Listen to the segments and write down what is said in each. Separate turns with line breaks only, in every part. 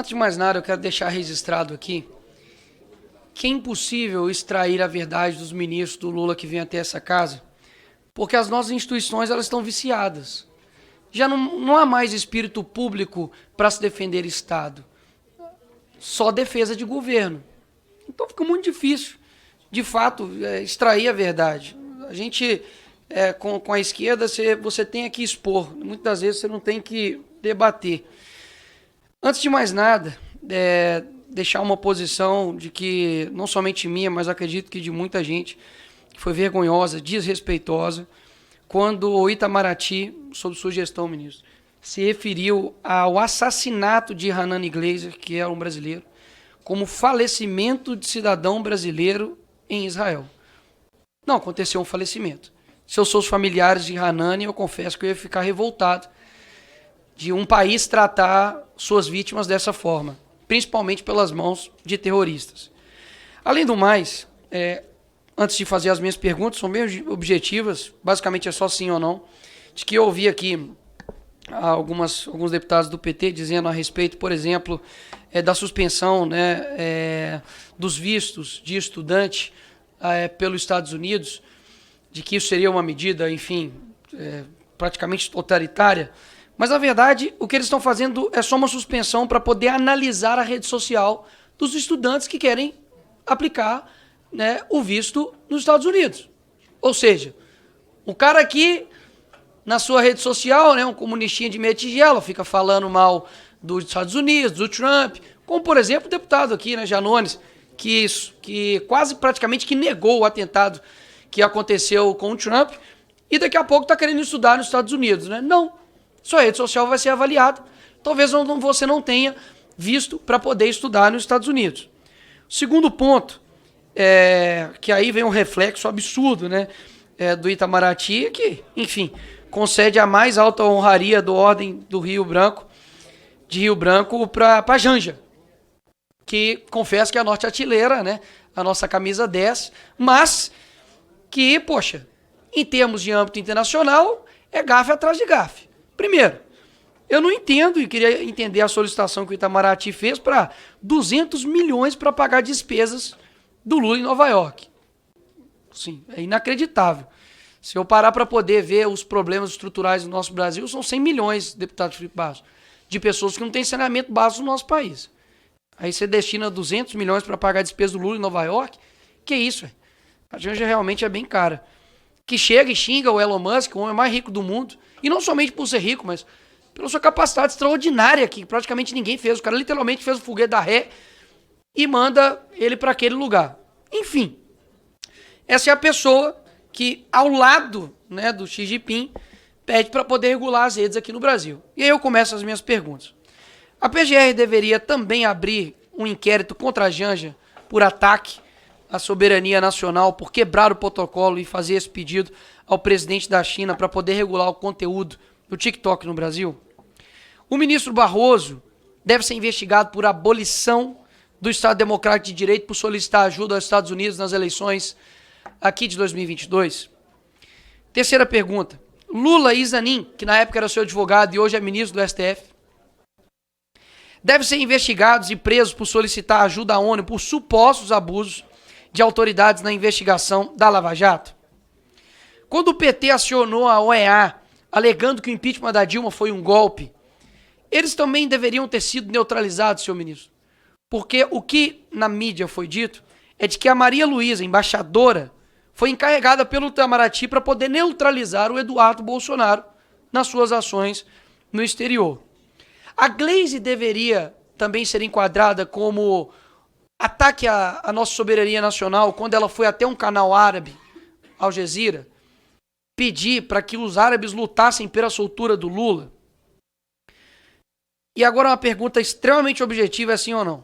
Antes de mais nada, eu quero deixar registrado aqui que é impossível extrair a verdade dos ministros do Lula que vêm até essa casa, porque as nossas instituições elas estão viciadas. Já não há mais espírito público para se defender Estado, só defesa de governo. Então fica muito difícil, de fato, extrair a verdade. A gente, com a esquerda, você tem que expor, muitas das vezes você não tem que debater. Antes de mais nada, deixar uma posição de que, não somente minha, mas acredito que de muita gente, que foi vergonhosa, desrespeitosa, quando o Itamaraty, sob sua gestão, ministro, se referiu ao assassinato de Hanan Glazer, que era um brasileiro, como falecimento de cidadão brasileiro em Israel. Não aconteceu um falecimento. Se eu sou os familiares de Hanan, eu confesso que eu ia ficar revoltado de um país tratar suas vítimas dessa forma, principalmente pelas mãos de terroristas. Além do mais, antes de fazer as minhas perguntas, são bem objetivas, basicamente é só sim ou não, de que eu ouvi aqui alguns deputados do PT dizendo a respeito, por exemplo, da suspensão, dos vistos de estudante pelos Estados Unidos, de que isso seria uma medida, enfim, praticamente totalitária. Mas, na verdade, o que eles estão fazendo é só uma suspensão para poder analisar a rede social dos estudantes que querem aplicar, o visto nos Estados Unidos. Ou seja, o cara aqui, na sua rede social, um comunistinha de meia tigela, fica falando mal dos Estados Unidos, do Trump, como, por exemplo, o deputado aqui, Janones, que quase praticamente que negou o atentado que aconteceu com o Trump e daqui a pouco está querendo estudar nos Estados Unidos. Não. Sua rede social vai ser avaliada. Talvez você não tenha visto para poder estudar nos Estados Unidos. Segundo ponto, que aí vem um reflexo absurdo, do Itamaraty, que, enfim, concede a mais alta honraria do Ordem do Rio Branco, de Rio Branco para Janja, que confesso que é a norte-artilheira, a nossa camisa 10, mas que, poxa, em termos de âmbito internacional, é gafe atrás de gafe. Primeiro, eu não entendo e queria entender a solicitação que o Itamaraty fez para 200 milhões para pagar despesas do Lula em Nova York. Sim, é inacreditável. Se eu parar para poder ver os problemas estruturais do nosso Brasil, são 100 milhões, deputado Felipe Barros, de pessoas que não têm saneamento básico no nosso país. Aí você destina 200 milhões para pagar a despesa do Lula em Nova York? Que isso, véio? A Janja realmente é bem cara. Que chega e xinga o Elon Musk, o homem mais rico do mundo, e não somente por ser rico, mas pela sua capacidade extraordinária, que praticamente ninguém fez. O cara literalmente fez o foguete da ré e manda ele para aquele lugar. Enfim, essa é a pessoa que, ao lado do Xi Jinping, pede para poder regular as redes aqui no Brasil. E aí eu começo as minhas perguntas. A PGR deveria também abrir um inquérito contra a Janja por ataque à soberania nacional, por quebrar o protocolo e fazer esse pedido ao presidente da China para poder regular o conteúdo do TikTok no Brasil? O ministro Barroso deve ser investigado por abolição do Estado Democrático de Direito por solicitar ajuda aos Estados Unidos nas eleições aqui de 2022. Terceira pergunta. Lula e Zanin, que na época era seu advogado e hoje é ministro do STF, devem ser investigados e presos por solicitar ajuda à ONU por supostos abusos de autoridades na investigação da Lava Jato? Quando o PT acionou a OEA, alegando que o impeachment da Dilma foi um golpe, eles também deveriam ter sido neutralizados, senhor ministro. Porque o que na mídia foi dito é de que a Maria Luísa, embaixadora, foi encarregada pelo Itamaraty para poder neutralizar o Eduardo Bolsonaro nas suas ações no exterior. A Glaze deveria também ser enquadrada como ataque à nossa soberania nacional quando ela foi até um canal árabe, Al Jazeera, pedir para que os árabes lutassem pela soltura do Lula? E agora uma pergunta extremamente objetiva, é sim ou não.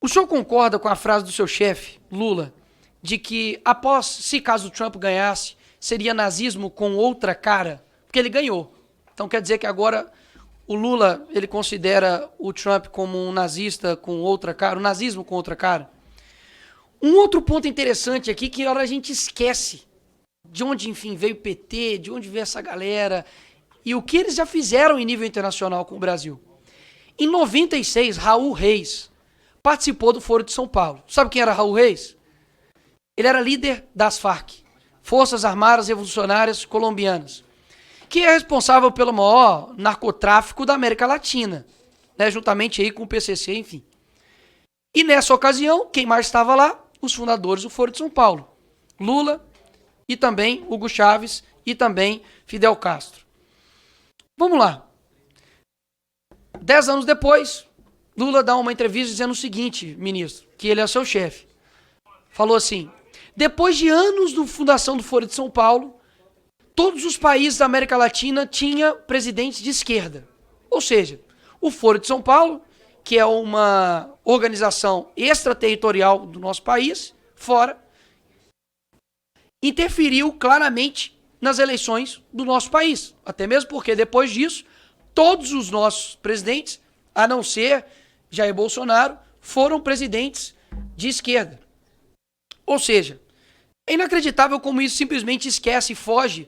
O senhor concorda com a frase do seu chefe, Lula, de que após, se caso o Trump ganhasse, seria nazismo com outra cara? Porque ele ganhou. Então quer dizer que agora o Lula, ele considera o Trump como um nazista com outra cara, um nazismo com outra cara? Um outro ponto interessante aqui, que a gente esquece de onde, enfim, veio o PT, de onde veio essa galera e o que eles já fizeram em nível internacional com o Brasil. Em 96, Raul Reis participou do Foro de São Paulo. Sabe quem era Raul Reis? Ele era líder das Farc, Forças Armadas Revolucionárias Colombianas, que é responsável pelo maior narcotráfico da América Latina, né, juntamente aí com o PCC, enfim. E nessa ocasião, quem mais estava lá? Os fundadores do Foro de São Paulo. Lula e também Hugo Chávez e também Fidel Castro. Vamos lá. 10 anos depois, Lula dá uma entrevista dizendo o seguinte, ministro, que ele é seu chefe. Falou assim: depois de anos da fundação do Foro de São Paulo, todos os países da América Latina tinham presidentes de esquerda. Ou seja, o Foro de São Paulo, que é uma organização extraterritorial do nosso país, fora, interferiu claramente nas eleições do nosso país. Até mesmo porque, depois disso, todos os nossos presidentes, a não ser Jair Bolsonaro, foram presidentes de esquerda. Ou seja, é inacreditável como isso simplesmente esquece e foge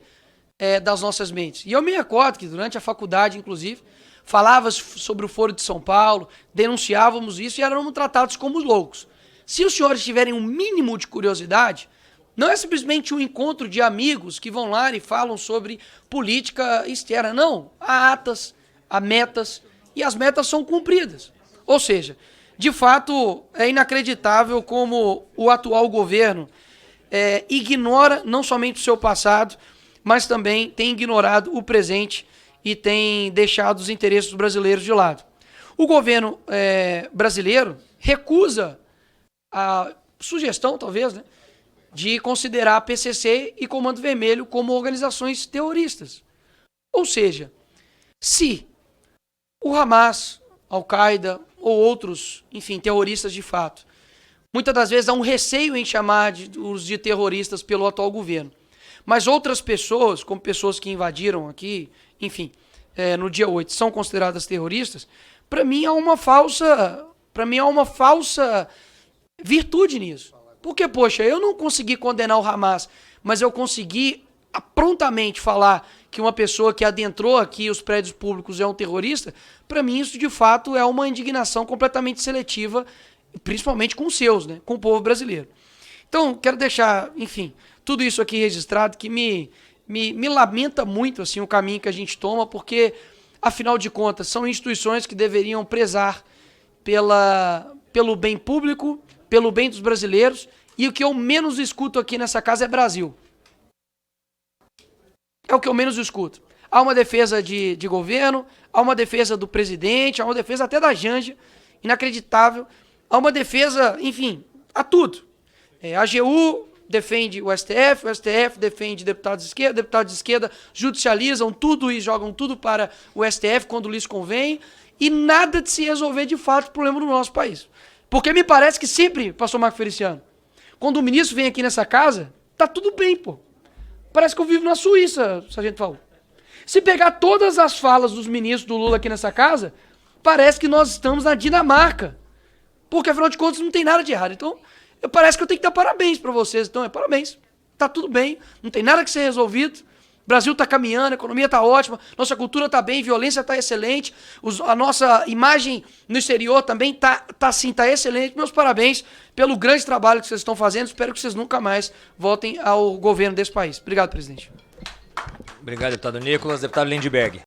das nossas mentes. E eu me recordo que durante a faculdade, inclusive, falava sobre o Foro de São Paulo, denunciávamos isso e éramos tratados como loucos. Se os senhores tiverem um mínimo de curiosidade, não é simplesmente um encontro de amigos que vão lá e falam sobre política externa. Não, há atas, há metas, e as metas são cumpridas. Ou seja, de fato, é inacreditável como o atual governo ignora não somente o seu passado, mas também tem ignorado o presente e tem deixado os interesses dos brasileiros de lado. O governo brasileiro recusa a sugestão, talvez, né, de considerar a PCC e Comando Vermelho como organizações terroristas. Ou seja, se o Hamas, Al-Qaeda ou outros, enfim, terroristas de fato, muitas das vezes há um receio em chamar os de terroristas pelo atual governo. Mas outras pessoas, como pessoas que invadiram aqui, enfim, no dia 8, são consideradas terroristas, para mim há uma falsa virtude nisso. Porque, poxa, eu não consegui condenar o Hamas, mas eu consegui prontamente falar que uma pessoa que adentrou aqui os prédios públicos é um terrorista. Para mim isso de fato é uma indignação completamente seletiva, principalmente com os seus, né, com o povo brasileiro. Então, quero deixar, enfim, tudo isso aqui registrado, que me lamenta muito assim, o caminho que a gente toma, porque, afinal de contas, são instituições que deveriam prezar pelo bem público, pelo bem dos brasileiros, e o que eu menos escuto aqui nessa casa é Brasil. É o que eu menos escuto. Há uma defesa de governo, há uma defesa do presidente, há uma defesa até da Janja, inacreditável, há uma defesa, enfim, há tudo. A AGU defende o STF defende deputados de esquerda judicializam tudo e jogam tudo para o STF quando lhes convém, e nada de se resolver de fato o problema do nosso país. Porque me parece que sempre, pastor Marco Feliciano, quando o ministro vem aqui nessa casa, tá tudo bem, pô. Parece que eu vivo na Suíça, sargento Faul. Se pegar todas as falas dos ministros do Lula aqui nessa casa, parece que nós estamos na Dinamarca. Porque, afinal de contas, não tem nada de errado. Então, parece que eu tenho que dar parabéns para vocês. Então, parabéns. Tá tudo bem, não tem nada que ser resolvido. O Brasil está caminhando, a economia está ótima, nossa cultura está bem, violência está excelente, a nossa imagem no exterior também está excelente. Meus parabéns pelo grande trabalho que vocês estão fazendo. Espero que vocês nunca mais voltem ao governo desse país. Obrigado, presidente.
Obrigado, deputado Nicolas. Deputado Lindbergh.